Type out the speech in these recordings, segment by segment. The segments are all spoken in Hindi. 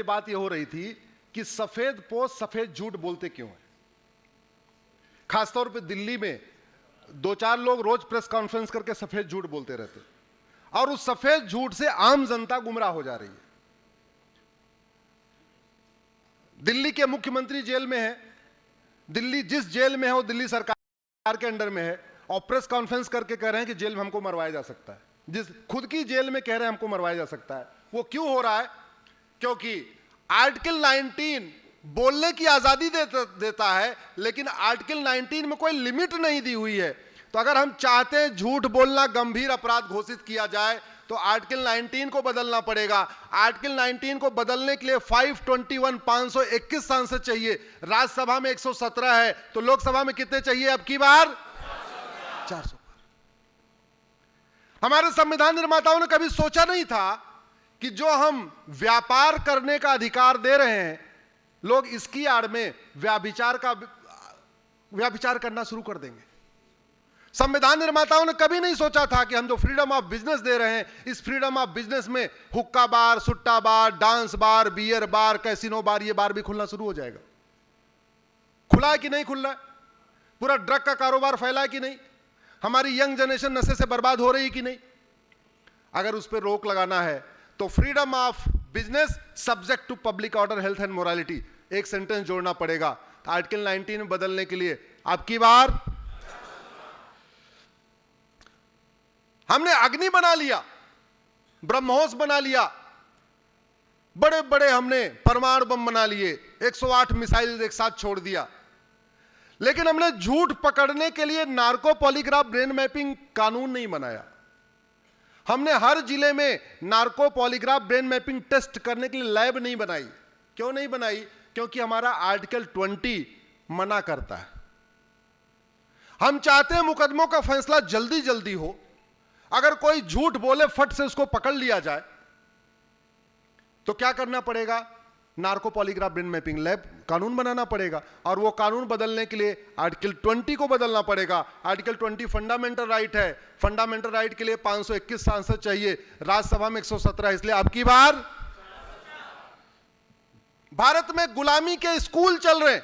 पहले बात यह हो रही थी कि सफेद पोस्ट सफेद झूठ बोलते क्यों है। खासतौर पे दिल्ली में 2-4 लोग रोज प्रेस कॉन्फ्रेंस करके सफेद झूठ बोलते रहते और उस सफेद झूठ से आम जनता गुमराह हो जा रही है। दिल्ली के मुख्यमंत्री जेल में है, दिल्ली जिस जेल में है वो दिल्ली सरकार के अंडर में है और प्रेस कॉन्फ्रेंस करके कह रहे हैं कि जेल में हमको मरवाया जा सकता है। जिस खुद की जेल में कह रहे हैं हमको मरवाया जा सकता है। वो क्यों हो रहा है? क्योंकि आर्टिकल 19 बोलने की आजादी देता है, लेकिन आर्टिकल 19 में कोई लिमिट नहीं दी हुई है। तो अगर हम चाहते हैं झूठ बोलना गंभीर अपराध घोषित किया जाए तो आर्टिकल 19 को बदलना पड़ेगा। आर्टिकल 19 को बदलने के लिए 521 सांसद चाहिए। राज्यसभा में 117 है, तो लोकसभा में कितने चाहिए अब की बार? 400। हमारे संविधान निर्माताओं ने कभी सोचा नहीं था कि जो हम व्यापार करने का अधिकार दे रहे हैं, लोग इसकी आड़ में व्याभिचार करना शुरू कर देंगे। संविधान निर्माताओं ने कभी नहीं सोचा था कि हम जो फ्रीडम ऑफ बिजनेस दे रहे हैं, इस फ्रीडम ऑफ बिजनेस में हुक्का बार, सुट्टा bar, dance bar, beer bar, casino bar, ये बार भी खुलना शुरू हो जाएगा। खुला है कि नहीं खुल रहा है? पूरा ड्रग का कारोबार फैला है कि नहीं? हमारी यंग जनरेशन नशे से बर्बाद हो रही है कि नहीं? अगर उस पर रोक लगाना है तो freedom of business subject to public order, health and morality, एक सेंटेंस जोड़ना पड़ेगा। आर्टिकल 19 में बदलने के लिए अब की बार हमने अग्नि बना लिया, ब्रह्मोस बना लिया, बड़े बड़े हमने परमाणु बम बना लिए, 108 मिसाइल एक साथ छोड़ दिया, लेकिन हमने झूठ पकड़ने के लिए नार्को पॉलीग्राफ ब्रेन मैपिंग कानून नहीं बनाया। हमने हर जिले में narco polygraph brain mapping test करने के लिए लैब नहीं बनाई। क्यों नहीं बनाई? क्योंकि हमारा आर्टिकल 20 मना करता है। हम चाहते हैं मुकदमों का फैसला जल्दी जल्दी हो। अगर कोई झूठ बोले फट से उसको पकड़ लिया जाए तो क्या करना पड़ेगा? Narco polygraph brain mapping lab कानून बनाना पड़ेगा। और वो कानून बदलने के लिए आर्टिकल 20 को बदलना पड़ेगा। आर्टिकल 20 फंडामेंटल राइट है। फंडामेंटल राइट के लिए 521 सांसद चाहिए, राज्यसभा में 117, इसलिए अब की बार भारत में गुलामी के स्कूल चल रहे हैं,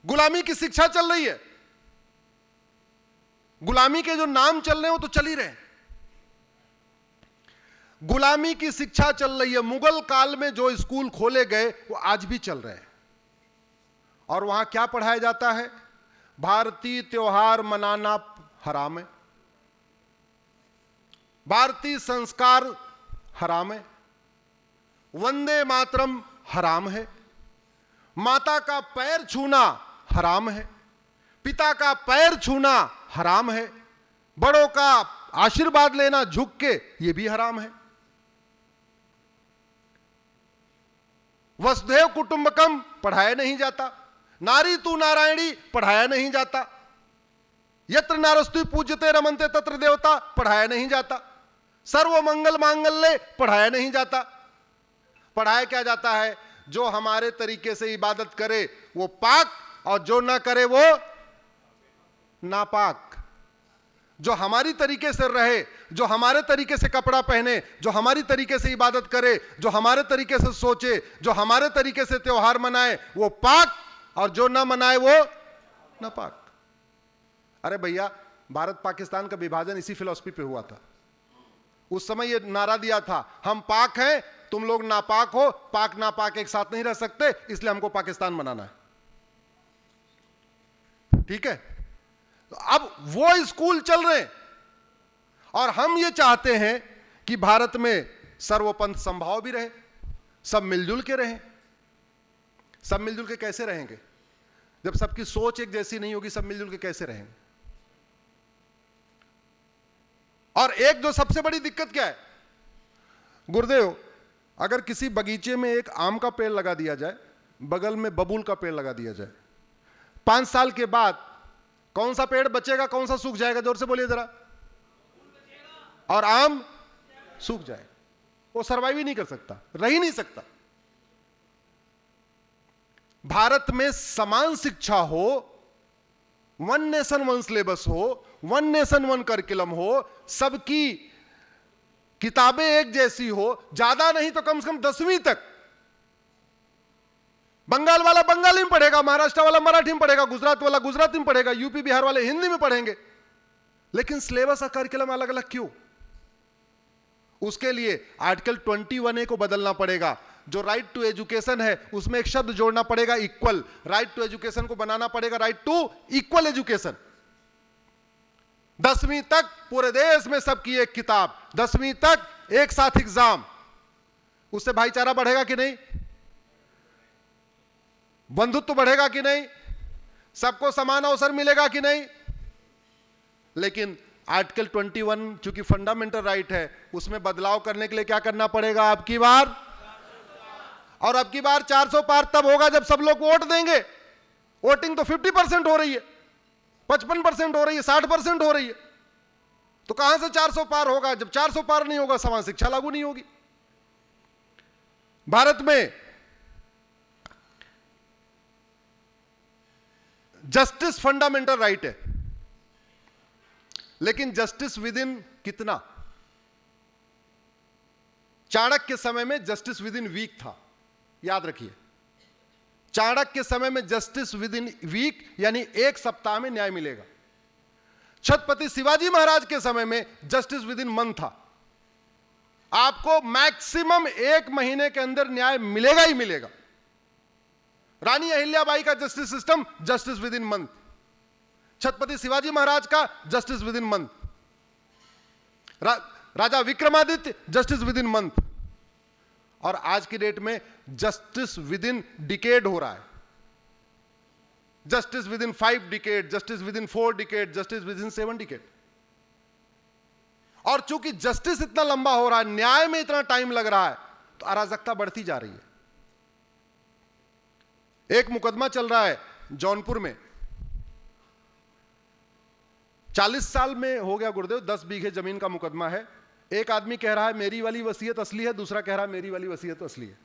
गुलामी की शिक्षा चल रही है। गुलामी के जो नाम चल रहे हैं वो तो चल ही रहे हैं। गुलामी की शिक्षा चल रही है। मुगल काल में जो स्कूल खोले गए वो आज भी चल रहे हैं। और वहां क्या पढ़ाया जाता है? भारतीय त्योहार मनाना हराम है, भारतीय संस्कार हराम है, वंदे मातरम हराम है, माता का पैर छूना हराम है, पिता का पैर छूना हराम है, बड़ों का आशीर्वाद लेना झुक के ये भी हराम है। वसुधैव कुटुंबकम पढ़ाया नहीं जाता, नारी तू नारायणी पढ़ाया नहीं जाता, यत्र नारस्तु पूज्यते रमन्ते तत्र देवता पढ़ाया नहीं जाता, सर्व मंगल मांगल्ये पढ़ाया नहीं जाता। पढ़ाया क्या जाता है? जो हमारे तरीके से इबादत करे वो पाक और जो ना करे वो नापाक। जो हमारी तरीके से रहे, जो हमारे तरीके से कपड़ा पहने, जो हमारी तरीके से इबादत करे, जो हमारे तरीके से सोचे, जो हमारे तरीके से त्योहार मनाए वो पाक और जो ना मनाए वो नापाक। अरे भैया, भारत पाकिस्तान का विभाजन इसी फिलॉसफी पे हुआ था। उस समय ये नारा दिया था, हम पाक हैं, तुम लोग नापाक हो, पाक नापाक एक साथ नहीं रह सकते, इसलिए हमको पाकिस्तान बनाना है। ठीक है? तो अब वो स्कूल चल रहे हैं और हम ये चाहते हैं कि भारत में सर्वपंथ संभाव भी रहे, सब मिलजुल के रहें। सब मिलजुल के कैसे रहेंगे जब सबकी सोच एक जैसी नहीं होगी? सब मिलजुल के कैसे रहेंगे? और एक जो सबसे बड़ी दिक्कत क्या है गुरुदेव, अगर किसी बगीचे में एक आम का पेड़ लगा दिया जाए, बगल में बबूल का पेड़ लगा दिया जाए, 5 साल के बाद कौन सा पेड़ बचेगा, कौन सा सूख जाएगा? जोर से बोलिए जरा। और आम सूख जाए, वो सर्वाइव ही नहीं कर सकता, रह ही नहीं सकता। भारत में समान शिक्षा हो, वन नेशन वन सिलेबस हो, वन नेशन वन करिकुलम हो, सबकी किताबें एक जैसी हो, ज्यादा नहीं तो कम से कम 10वीं तक। बंगाल वाला बंगाली में पढ़ेगा, महाराष्ट्र वाला मराठी में पढ़ेगा, गुजरात वाला गुजराती में पढ़ेगा, यूपी बिहार वाले हिंदी में पढ़ेंगे। लेकिन सिलेबस और करिकुलम अलग अलग क्यों? उसके लिए आर्टिकल 21A को बदलना पड़ेगा। जो राइट टू एजुकेशन है उसमें एक शब्द जोड़ना पड़ेगा, इक्वल। राइट टू एजुकेशन को बनाना पड़ेगा राइट टू इक्वल एजुकेशन। 10वीं तक पूरे देश में सबकी एक किताब, 10वीं तक एक साथ एग्जाम। उससे भाईचारा बढ़ेगा कि नहीं? बंधुत्व बढ़ेगा कि नहीं? सबको समान अवसर मिलेगा कि नहीं? लेकिन आर्टिकल 21 चूंकि फंडामेंटल राइट है, उसमें बदलाव करने के लिए क्या करना पड़ेगा अब की बार? और अब की बार 400 पार तब होगा जब सब लोग वोट देंगे। वोटिंग तो 50% हो रही है, 55% हो रही है, 60% हो रही है। तो कहां से 400 पार होगा? जब 400 पार नहीं होगा, समान शिक्षा लागू नहीं होगी। भारत में जस्टिस फंडामेंटल राइट है, लेकिन जस्टिस विद इन कितना? चाणक्य के समय में जस्टिस विद इन वीक था, याद रखिए। चाणक्य के समय में जस्टिस विद इन वीक यानी एक सप्ताह में न्याय मिलेगा। छत्रपति शिवाजी महाराज के समय में जस्टिस विद इन मंथ था। आपको मैक्सिमम 1 महीने के अंदर न्याय मिलेगा ही मिलेगा। रानी अहिल्याबाई का justice system justice within month, Chhatrapati Shivaji Maharaj का justice within month, Raja Vikramaditya justice within month, और आज की डेट में जस्टिस विद इन डिकेड हो रहा है। Justice with in 5 decade, justice with in 4 decade, justice with in 7 decade. और चूंकि जस्टिस इतना लंबा हो रहा है, न्याय में इतना टाइम लग रहा है, तो अराजकता बढ़ती जा रही है। एक मुकदमा चल रहा है जौनपुर में, 40 साल में हो गया गुरुदेव, 10 बीघे जमीन का मुकदमा है। एक आदमी कह रहा है मेरी वाली वसीयत असली है, दूसरा कह रहा है मेरी वाली वसीयत असली है।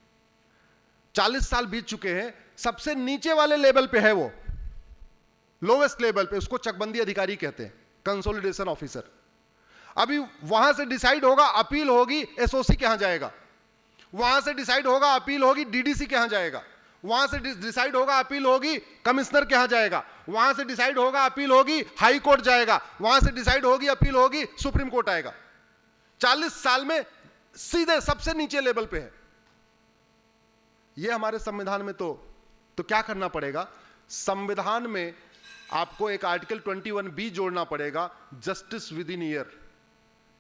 40 साल बीत चुके हैं, सबसे नीचे वाले लेवल पे है वो, लोवेस्ट लेवल पे, उसको चकबंदी अधिकारी कहते हैं, कंसोलिडेशन ऑफिसर। अभी वहां से डिसाइड होगा, अपील होगी एसओसी के यहां जाएगा, वहां से डिसाइड होगा, अपील होगी डीडीसी के यहां जाएगा, वहां से डिसाइड होगा, अपील होगी कमिश्नर के यहां जाएगा, वहां से डिसाइड होगा, अपील होगी हाई कोर्ट जाएगा, वहां से डिसाइड होगी, अपील होगी सुप्रीम कोर्ट आएगा। 40 साल में सीधे सबसे नीचे लेवल पे है। यह हमारे संविधान में तो क्या करना पड़ेगा? संविधान में आपको एक आर्टिकल 21B जोड़ना पड़ेगा, जस्टिस विद इन ईयर।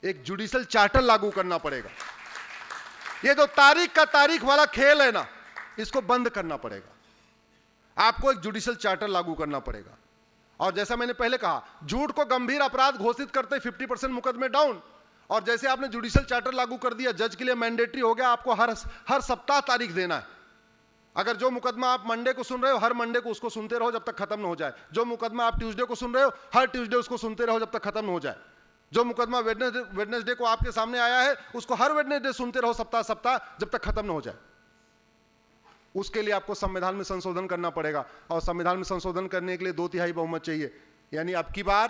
एक जुडिशियल चार्टर लागू करना पड़ेगा। ये जो तारीख का तारीख वाला खेल है ना, इसको बंद करना पड़ेगा। आपको एक जुडिशियल चार्टर लागू करना पड़ेगा। और जैसा मैंने पहले कहा, झूठ को गंभीर अपराध घोषित करते 50% मुकदमे डाउन। और जैसे आपने जुडिशियल चार्टर लागू कर दिया, जज के लिए मैंडेटरी हो गया, आपको हर सप्ताह तारीख देना है। अगर जो मुकदमा आप मंडे को सुन रहे हो, हर मंडे को उसको सुनते रहो जब तक खत्म न हो जाए। जो मुकदमा आप ट्यूसडे को सुन रहे हो, हर ट्यूसडे उसको सुनते रहो जब तक खत्म न हो जाए। जो मुकदमा वेडनेसडे को आपके सामने आया है, उसको हर वेडनेसडे सुनते रहो, सप्ताह सप्ताह, जब तक खत्म न हो जाए। उसके लिए आपको संविधान में संशोधन करना पड़ेगा, और संविधान में संशोधन करने के लिए 2/3 बहुमत चाहिए। यानी अब की बार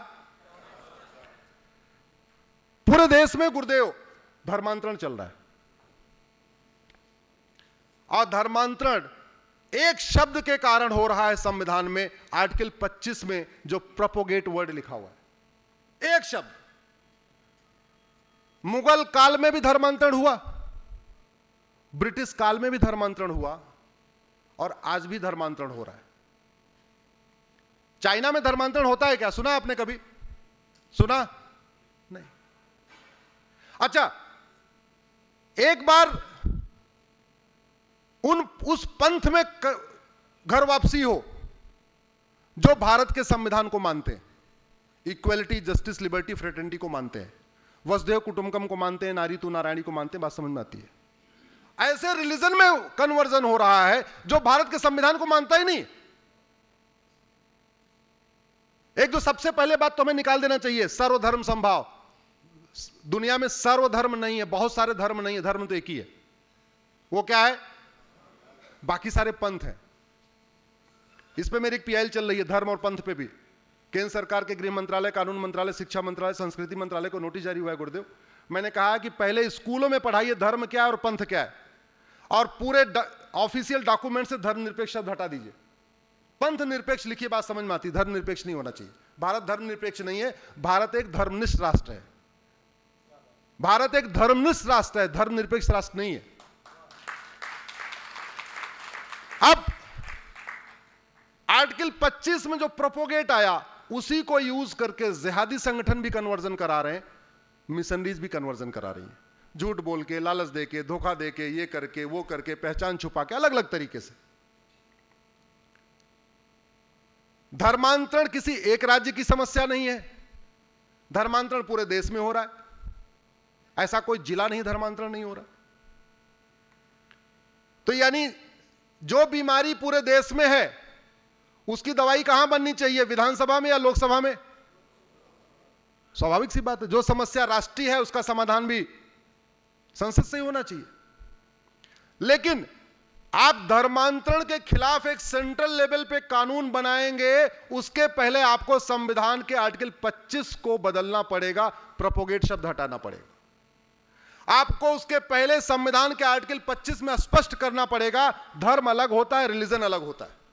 पूरे देश में गुरुदेव धर्मांतरण चल रहा है, और धर्मांतरण एक शब्द के कारण हो रहा है। संविधान में आर्टिकल 25 में जो प्रोपोगेट वर्ड लिखा हुआ है, एक शब्द। मुगल काल में भी धर्मांतरण हुआ, ब्रिटिश काल में भी धर्मांतरण हुआ, और आज भी धर्मांतरण हो रहा है। चाइना में धर्मांतरण होता है क्या? सुना आपने कभी? सुना नहीं। अच्छा, एक बार उस पंथ में घर वापसी हो जो भारत के संविधान को मानते हैं, इक्वलिटी, जस्टिस, लिबर्टी, फ्रेटर्निटी को मानते हैं, वसुधैव कुटुंबकम को मानते हैं, नारी तू नारायणी को मानते हैं। बात समझ में आती है? ऐसे रिलीजन में कन्वर्जन हो रहा है जो भारत के संविधान को मानता ही नहीं। एक जो सबसे पहले बात तो हमें निकाल देना चाहिए, सर्वधर्म संभाव। दुनिया में सर्वधर्म नहीं है, बहुत सारे धर्म नहीं है, धर्म तो एक ही है। वो क्या है? बाकी सारे पंथ हैं। इस पे मेरी एक पीआईएल चल रही है, धर्म और पंथ पे भी। केंद्र सरकार के गृह मंत्रालय, कानून मंत्रालय, शिक्षा मंत्रालय, संस्कृति मंत्रालय को नोटिस जारी हुआ है गुरुदेव। मैंने कहा कि पहले स्कूलों में पढ़ाइए धर्म क्या है और पंथ क्या है, और पूरे ऑफिशियल डॉक्यूमेंट से धर्मनिरपेक्ष शब्द हटा दीजिए। पंथ निरपेक्ष लिखिए, बात समझ में आती। धर्मनिरपेक्ष नहीं होना चाहिए। भारत धर्मनिरपेक्ष नहीं है, भारत एक धर्मनिष्ठ राष्ट्र है। भारत एक धर्मनिष्ठ राष्ट्र है, धर्मनिरपेक्ष राष्ट्र नहीं है। अब आर्टिकल 25 में जो प्रोपोगेट आया उसी को यूज करके जिहादी संगठन भी कन्वर्जन करा रहे हैं, मिशनरीज भी कन्वर्जन करा रही हैं, झूठ बोल के, लालच दे के, धोखा दे के, ये करके, वो करके, पहचान छुपा के, अलग अलग तरीके से। धर्मांतरण किसी एक राज्य की समस्या नहीं है, धर्मांतरण पूरे देश में हो रहा है। ऐसा कोई जिला नहीं धर्मांतरण नहीं हो रहा। तो यानी जो बीमारी पूरे देश में है उसकी दवाई कहां बननी चाहिए, विधानसभा में या लोकसभा में? स्वाभाविक सी बात है। जो समस्या राष्ट्रीय है उसका समाधान भी संसद से ही होना चाहिए। लेकिन आप धर्मांतरण के खिलाफ एक सेंट्रल लेवल पे कानून बनाएंगे, उसके पहले आपको संविधान के आर्टिकल 25 को बदलना पड़ेगा, प्रोपोगेट शब्द हटाना पड़ेगा। आपको उसके पहले संविधान के आर्टिकल 25 में स्पष्ट करना पड़ेगा धर्म अलग होता है, रिलीजन अलग होता है।